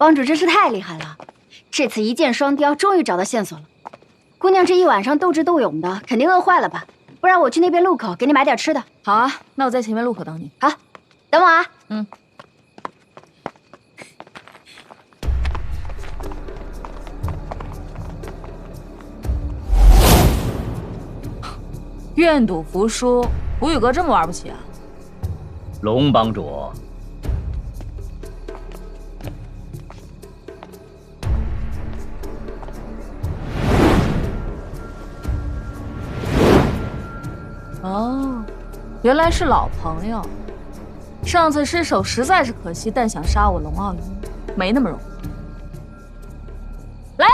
帮主真是太厉害了，这次一箭双雕，终于找到线索了。姑娘这一晚上斗智斗勇的，肯定饿坏了吧？不然我去那边路口给你买点吃的。好啊，那我在前面路口等你。好，等我啊。嗯。愿赌服输，古雨阁这么玩不起啊？龙帮主。 哦，原来是老朋友。上次失手实在是可惜，但想杀我龙傲云，没那么容易。来呀！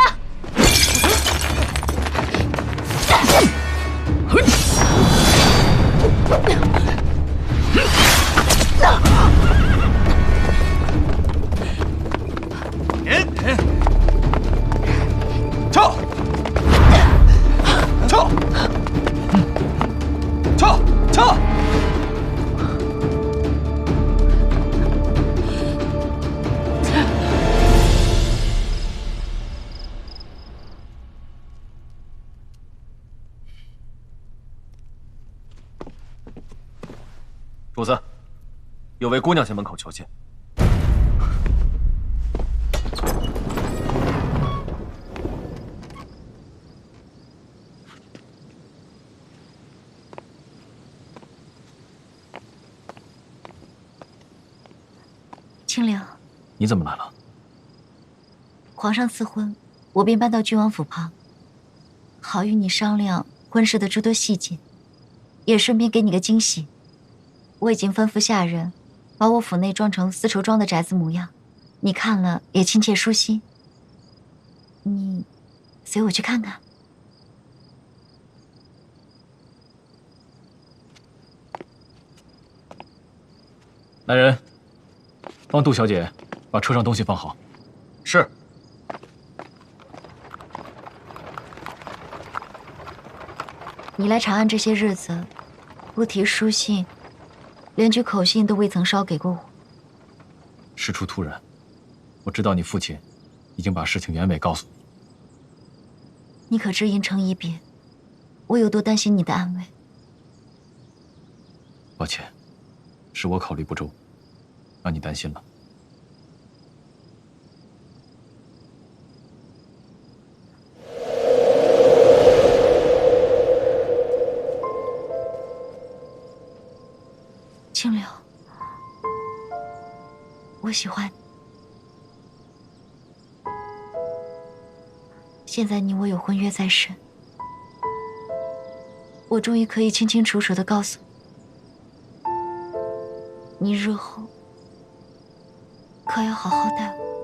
撤！撤！ 撤！主子，有位姑娘前门口求见。清凉，你怎么来了？皇上赐婚，我便搬到郡王府旁，好与你商量婚事的诸多细节，也顺便给你个惊喜。我已经吩咐下人，把我府内装成丝绸庄的宅子模样，你看了也亲切舒心。你随我去看看。来人，帮杜小姐把车上东西放好。是。你来长安这些日子，不提书信，连句口信都未曾捎给过我。事出突然，我知道你父亲已经把事情原委告诉你。你可知因诚一别，我有多担心你的安危？抱歉，是我考虑不周，让你担心了。清流，我喜欢你。现在你我有婚约在身，我终于可以清清楚楚地告诉你，你日后可要好好待我。